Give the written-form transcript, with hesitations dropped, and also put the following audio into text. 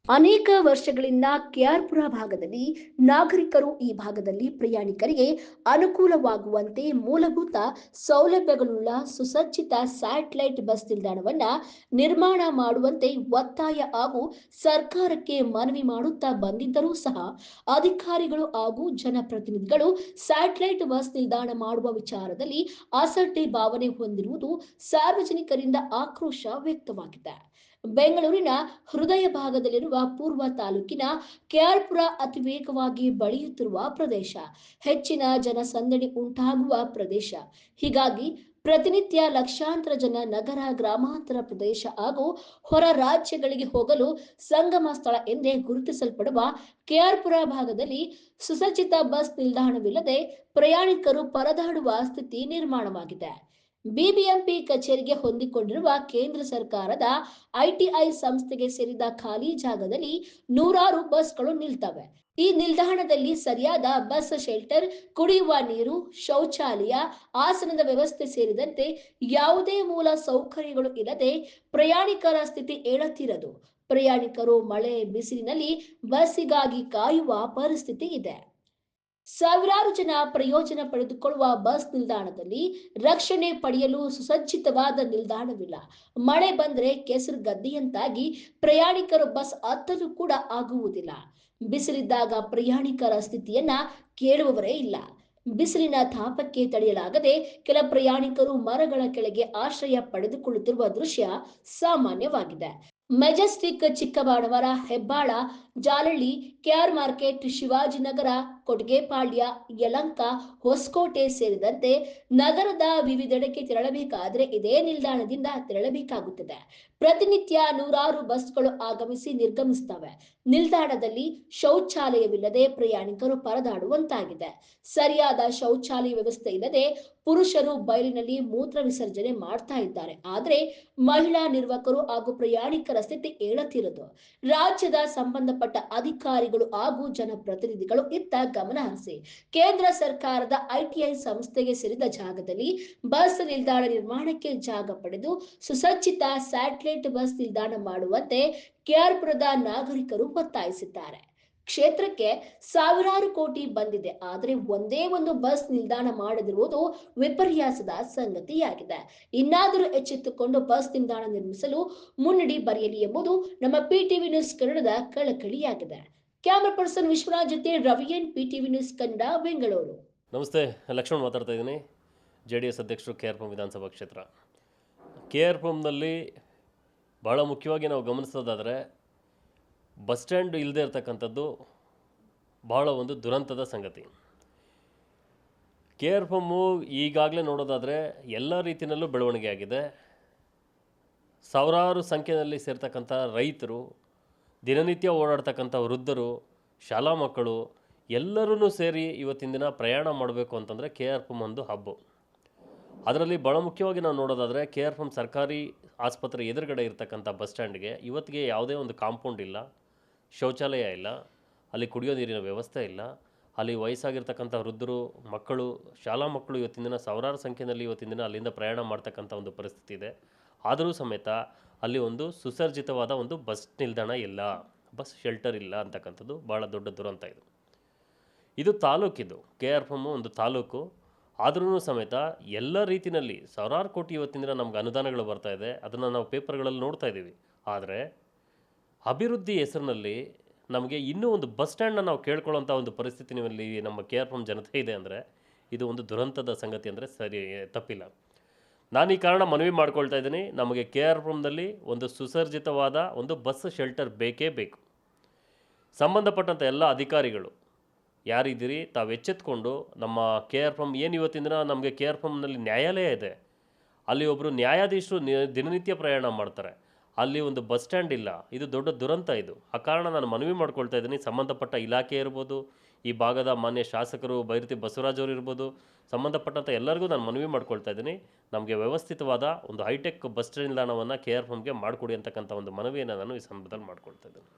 ಅನೇಕ ವರ್ಷಗಳಿಂದ ಕೆಆರ್ಪುರ ಭಾಗದಲ್ಲಿ ನಾಗರಿಕರು ಈ ಭಾಗದಲ್ಲಿ ಪ್ರಯಾಣಿಕರಿಗೆ ಅನುಕೂಲವಾಗುವಂತೆ ಮೂಲಭೂತ ಸೌಲಭ್ಯಗಳುಳ್ಳ ಸುಸಜ್ಜಿತ ಸ್ಯಾಟಲೈಟ್ ಬಸ್ ನಿಲ್ದಾಣವನ್ನ ನಿರ್ಮಾಣ ಮಾಡುವಂತೆ ಒತ್ತಾಯ ಹಾಗೂ ಸರ್ಕಾರಕ್ಕೆ ಮನವಿ ಮಾಡುತ್ತಾ ಬಂದಿದ್ದರೂ ಸಹ ಅಧಿಕಾರಿಗಳು ಹಾಗೂ ಜನಪ್ರತಿನಿಧಿಗಳು ಸ್ಯಾಟಲೈಟ್ ಬಸ್ ನಿಲ್ದಾಣ ಮಾಡುವ ವಿಚಾರದಲ್ಲಿ ಅಸಡ್ಡೆ ಭಾವನೆ ಹೊಂದಿರುವುದು ಸಾರ್ವಜನಿಕರಿಂದ ಆಕ್ರೋಶ ವ್ಯಕ್ತವಾಗಿದೆ. ಬೆಂಗಳೂರಿನ ಹೃದಯ ಭಾಗದಲ್ಲಿರುವ ಪೂರ್ವ ತಾಲೂಕಿನ ಕೆಆರ್ಪುರ ಅತಿ ವೇಗವಾಗಿ ಬೆಳೆಯುತ್ತಿರುವ ಪ್ರದೇಶ, ಹೆಚ್ಚಿನ ಜನಸಂದಣಿ ಉಂಟಾಗುವ ಪ್ರದೇಶ. ಹೀಗಾಗಿ ಪ್ರತಿನಿತ್ಯ ಲಕ್ಷಾಂತರ ಜನ ನಗರ, ಗ್ರಾಮಾಂತರ ಪ್ರದೇಶ ಹಾಗೂ ಹೊರ ರಾಜ್ಯಗಳಿಗೆ ಹೋಗಲು ಸಂಗಮ ಸ್ಥಳ ಎಂದೇ ಗುರುತಿಸಲ್ಪಡುವ ಕೆಆರ್ಪುರ ಭಾಗದಲ್ಲಿ ಸುಸಜ್ಜಿತ ಬಸ್ ನಿಲ್ದಾಣವಿಲ್ಲದೆ ಪ್ರಯಾಣಿಕರು ಪರದಾಡುವ ಸ್ಥಿತಿ ನಿರ್ಮಾಣವಾಗಿದೆ. ಬಿಬಿಎಂಪಿ ಕಚೇರಿಗೆ ಹೊಂದಿಕೊಂಡಿರುವ ಕೇಂದ್ರ ಸರ್ಕಾರದ ಐಟಿಐ ಸಂಸ್ಥೆಗೆ ಸೇರಿದ ಖಾಲಿ ಜಾಗದಲ್ಲಿ ನೂರಾರು ಬಸ್ಗಳು ನಿಲ್ತವೆ. ಈ ನಿಲ್ದಾಣದಲ್ಲಿ ಸರಿಯಾದ ಬಸ್ ಶೆಲ್ಟರ್, ಕುಡಿಯುವ ನೀರು, ಶೌಚಾಲಯ, ಆಸನದ ವ್ಯವಸ್ಥೆ ಸೇರಿದಂತೆ ಯಾವುದೇ ಮೂಲ ಸೌಕರ್ಯಗಳು ಇಲ್ಲದೆ ಪ್ರಯಾಣಿಕರ ಸ್ಥಿತಿ ಏಳುತ್ತಿರದು. ಪ್ರಯಾಣಿಕರು ಮಳೆ ಬಿಸಿಲಿನಲ್ಲಿ ಬಸ್ಸಿಗಾಗಿ ಕಾಯುವ ಪರಿಸ್ಥಿತಿ ಇದೆ. ಸಾವಿರಾರು ಜನ ಪ್ರಯೋಜನ ಪಡೆದುಕೊಳ್ಳುವ ಬಸ್ ನಿಲ್ದಾಣದಲ್ಲಿ ರಕ್ಷಣೆ ಪಡೆಯಲು ಸುಸಜ್ಜಿತವಾದ ನಿಲ್ದಾಣವಿಲ್ಲ. ಮಳೆ ಬಂದರೆ ಕೆಸರು ಗದ್ದೆಯಂತಾಗಿ ಪ್ರಯಾಣಿಕರು ಬಸ್ ಹತ್ತಲು ಕೂಡ ಆಗುವುದಿಲ್ಲ. ಬಿಸಿಲಿದ್ದಾಗ ಪ್ರಯಾಣಿಕರ ಸ್ಥಿತಿಯನ್ನ ಕೇಳುವವರೇ ಇಲ್ಲ. ಬಿಸಿಲಿನ ತಾಪಕ್ಕೆ ತಡೆಯಲಾಗದೆ ಕೆಲ ಪ್ರಯಾಣಿಕರು ಮರಗಳ ಕೆಳಗೆ ಆಶ್ರಯ ಪಡೆದುಕೊಳ್ಳುತ್ತಿರುವ ದೃಶ್ಯ ಸಾಮಾನ್ಯವಾಗಿದೆ. Majestic, Chikkabanavara, Hebbal, Jalahalli, K R market, Shivajinagar, Kottigepalya, Yelahanka, Hosakote ಸೇರಿದಂತೆ ನಗರದ ವಿವಿಧೆಡೆಗೆ ತೆರಳಬೇಕಾದರೆ ಇದೇ ನಿಲ್ದಾಣದಿಂದ ತೆರಳಬೇಕಾಗುತ್ತದೆ. ಪ್ರತಿನಿತ್ಯ ನೂರಾರು ಬಸ್ಗಳು ಆಗಮಿಸಿ ನಿರ್ಗಮಿಸುತ್ತವೆ. ನಿಲ್ದಾಣದಲ್ಲಿ ಶೌಚಾಲಯವಿಲ್ಲದೆ ಪ್ರಯಾಣಿಕರು ಪರದಾಡುವಂತಾಗಿದೆ. ಸರಿಯಾದ ಶೌಚಾಲಯ ವ್ಯವಸ್ಥೆ ಇಲ್ಲದೆ ಪುರುಷರು ಬಯಲಿನಲ್ಲಿ ಮೂತ್ರ ವಿಸರ್ಜನೆ ಮಾಡ್ತಾ ಇದ್ದಾರೆ. ಆದರೆ ಮಹಿಳಾ ನಿರ್ವಾಹಕರು ಹಾಗೂ ಪ್ರಯಾಣಿಕರ ಸ್ಥಿತಿ ಏಳುತ್ತಿರದು. ರಾಜ್ಯದ ಸಂಬಂಧಪಟ್ಟ ಅಧಿಕಾರಿಗಳು ಹಾಗೂ ಜನಪ್ರತಿನಿಧಿಗಳು ಇತ್ತ ಗಮನ ಹರಿಸಿ ಕೇಂದ್ರ ಸರ್ಕಾರದ ಐಟಿಐ ಸಂಸ್ಥೆಗೆ ಸೇರಿದ ಜಾಗದಲ್ಲಿ ಬಸ್ ನಿಲ್ದಾಣ ನಿರ್ಮಾಣಕ್ಕೆ ಜಾಗ ಪಡೆದು ಸುಸಜ್ಜಿತ ಸ್ಯಾಟಲೈಟ್ ಬಸ್ ನಿಲ್ದಾಣ ಮಾಡುವಂತೆ ಕೆಆರ್ಪುರದ ನಾಗರಿಕರು ಒತ್ತಾಯಿಸಿದ್ದಾರೆ. ಕ್ಷೇತ್ರಕ್ಕೆ ಸಾವಿರಾರು ಕೋಟಿ ಬಂದಿದೆ, ಆದರೆ ಒಂದೇ ಒಂದು ಬಸ್ ನಿಲ್ದಾಣ ಮಾಡದಿರುವುದು ವಿಪರ್ಯಾಸದ ಸಂಗತಿಯಾಗಿದೆ. ಇನ್ನಾದರೂ ಎಚ್ಚೆತ್ತುಕೊಂಡು ಬಸ್ ನಿಲ್ದಾಣ ನಿರ್ಮಿಸಲು ಮುನ್ನಡಿ ಬರೆಯಲಿ ಎಂಬುದು ನಮ್ಮ ಪಿಟಿವಿ ನ್ಯೂಸ್ ಕನ್ನಡದ ಕಳಕಳಿಯಾಗಿದೆ. ಕ್ಯಾಮರಾ ಪರ್ಸನ್ ವಿಶ್ವರಾಜ್ ಜೊತೆ ರವಿಯನ್, ಪಿಟಿವಿ ನ್ಯೂಸ್ ಕನ್ನಡ, ಬೆಂಗಳೂರು. ನಮಸ್ತೆ, ಲಕ್ಷ್ಮಣ್ ಮಾತಾಡ್ತಾ ಇದ್ದೀನಿ. JDS ಅಧ್ಯಕ್ಷರು KR ವಿಧಾನಸಭಾ ಕ್ಷೇತ್ರ. KR ಭಾಳ ಮುಖ್ಯವಾಗಿ ನಾವು ಗಮನಿಸೋದಾದರೆ ಬಸ್ ಸ್ಟ್ಯಾಂಡ್ ಇಲ್ಲದೆ ಇರತಕ್ಕಂಥದ್ದು ಭಾಳ ಒಂದು ದುರಂತದ ಸಂಗತಿ. KR ಈಗಾಗಲೇ ನೋಡೋದಾದರೆ ಎಲ್ಲ ರೀತಿಯಲ್ಲೂ ಬೆಳವಣಿಗೆ ಆಗಿದೆ. ಸಾವಿರಾರು ಸಂಖ್ಯೆಯಲ್ಲಿ ಸೇರ್ತಕ್ಕಂಥ ರೈತರು, ದಿನನಿತ್ಯ ಓಡಾಡ್ತಕ್ಕಂಥ ವೃದ್ಧರು, ಶಾಲಾ ಮಕ್ಕಳು ಎಲ್ಲರೂ ಸೇರಿ ಇವತ್ತಿನ ದಿನ ಪ್ರಯಾಣ ಮಾಡಬೇಕು ಅಂತಂದರೆ KR ಒಂದು ಹಬ್ಬು. ಅದರಲ್ಲಿ ಭಾಳ ಮುಖ್ಯವಾಗಿ ನಾವು ನೋಡೋದಾದರೆ KR ಸರ್ಕಾರಿ ಆಸ್ಪತ್ರೆ ಎದುರುಗಡೆ ಇರತಕ್ಕಂಥ ಬಸ್ ಸ್ಟ್ಯಾಂಡ್ಗೆ ಇವತ್ತಿಗೆ ಯಾವುದೇ ಒಂದು ಕಾಂಪೌಂಡ್ ಇಲ್ಲ, ಶೌಚಾಲಯ ಇಲ್ಲ, ಅಲ್ಲಿ ಕುಡಿಯೋ ನೀರಿನ ವ್ಯವಸ್ಥೆ ಇಲ್ಲ. ಅಲ್ಲಿ ವಯಸ್ಸಾಗಿರ್ತಕ್ಕಂಥ ವೃದ್ಧರು, ಮಕ್ಕಳು, ಶಾಲಾ ಮಕ್ಕಳು ಇವತ್ತಿನ ದಿನ ಸಾವಿರಾರು ಸಂಖ್ಯೆಯಲ್ಲಿ ಇವತ್ತಿನ ದಿನ ಅಲ್ಲಿಂದ ಪ್ರಯಾಣ ಮಾಡ್ತಕ್ಕಂಥ ಒಂದು ಪರಿಸ್ಥಿತಿ ಇದೆ. ಆದರೂ ಸಮೇತ ಅಲ್ಲಿ ಒಂದು ಸುಸರ್ಜಿತವಾದ ಒಂದು ಬಸ್ ನಿಲ್ದಾಣ ಇಲ್ಲ, ಬಸ್ ಶೆಲ್ಟರ್ ಇಲ್ಲ ಅಂತಕ್ಕಂಥದ್ದು ಭಾಳ ದೊಡ್ಡ ದುರಂತ ಇದು. ಇದು ತಾಲೂಕಿದು, KR ಒಂದು ತಾಲೂಕು. ಆದ್ರೂ ಸಮೇತ ಎಲ್ಲ ರೀತಿಯಲ್ಲಿ ಸಾವಿರಾರು ಕೋಟಿ ಇವತ್ತಿನ ದಿನ ನಮ್ಗೆ ಅನುದಾನಗಳು ಬರ್ತಾ ಇದೆ. ಅದನ್ನು ನಾವು ಪೇಪರ್ಗಳಲ್ಲಿ ನೋಡ್ತಾ ಇದ್ದೀವಿ. ಆದರೆ ಅಭಿವೃದ್ಧಿ ಹೆಸರಿನಲ್ಲಿ ನಮಗೆ ಇನ್ನೂ ಒಂದು ಬಸ್ ಸ್ಟ್ಯಾಂಡ್ನ ನಾವು ಕೇಳ್ಕೊಳ್ಳೋಂಥ ಒಂದು ಪರಿಸ್ಥಿತಿನಲ್ಲಿ ನಮ್ಮ KR ಜನತೆ ಇದೆ ಅಂದರೆ ಇದು ಒಂದು ದುರಂತದ ಸಂಗತಿ ಅಂದರೆ ಸರಿ ತಪ್ಪಿಲ್ಲ. ನಾನು ಈ ಕಾರಣ ಮನವಿ ಮಾಡ್ಕೊಳ್ತಾ ಇದ್ದೀನಿ, ನಮಗೆ KR ಒಂದು ಸುಸರ್ಜಿತವಾದ ಒಂದು ಬಸ್ ಶೆಲ್ಟರ್ ಬೇಕೇ ಬೇಕು. ಸಂಬಂಧಪಟ್ಟಂಥ ಎಲ್ಲ ಅಧಿಕಾರಿಗಳು ಯಾರಿದ್ದೀರಿ ತಾವು ಎಚ್ಚೆತ್ಕೊಂಡು ನಮ್ಮ KR ಏನು ಇವತ್ತಿನ ದಿನ ನಮಗೆ KR ನ್ಯಾಯಾಲಯ ಇದೆ, ಅಲ್ಲಿ ಒಬ್ಬರು ನ್ಯಾಯಾಧೀಶರು ದಿನನಿತ್ಯ ಪ್ರಯಾಣ ಮಾಡ್ತಾರೆ, ಅಲ್ಲಿ ಒಂದು ಬಸ್ ಸ್ಟ್ಯಾಂಡ್ ಇಲ್ಲ. ಇದು ದೊಡ್ಡ ದುರಂತ ಇದು. ಆ ಕಾರಣ ನಾನು ಮನವಿ ಮಾಡ್ಕೊಳ್ತಾ ಇದ್ದೀನಿ, ಸಂಬಂಧಪಟ್ಟ ಇಲಾಖೆ ಇರ್ಬೋದು, ಈ ಭಾಗದ ಮಾನ್ಯ ಶಾಸಕರು ಬೈರತಿ ಬಸವರಾಜ್ ಅವರು ಇರ್ಬೋದು, ಸಂಬಂಧಪಟ್ಟಂಥ ಎಲ್ಲರಿಗೂ ನಾನು ಮನವಿ ಮಾಡ್ಕೊಳ್ತಾ ಇದ್ದೀನಿ, ನಮಗೆ ವ್ಯವಸ್ಥಿತವಾದ ಒಂದು ಹೈಟೆಕ್ ಬಸ್ ನಿಲ್ದಾಣವನ್ನು KR ಮಾಡಿಕೊಡಿ ಅಂತಕ್ಕಂಥ ಒಂದು ಮನವಿಯನ್ನು ನಾನು ಈ ಸಂದರ್ಭದಲ್ಲಿ ಮಾಡ್ಕೊಳ್ತಾ ಇದ್ದೀನಿ.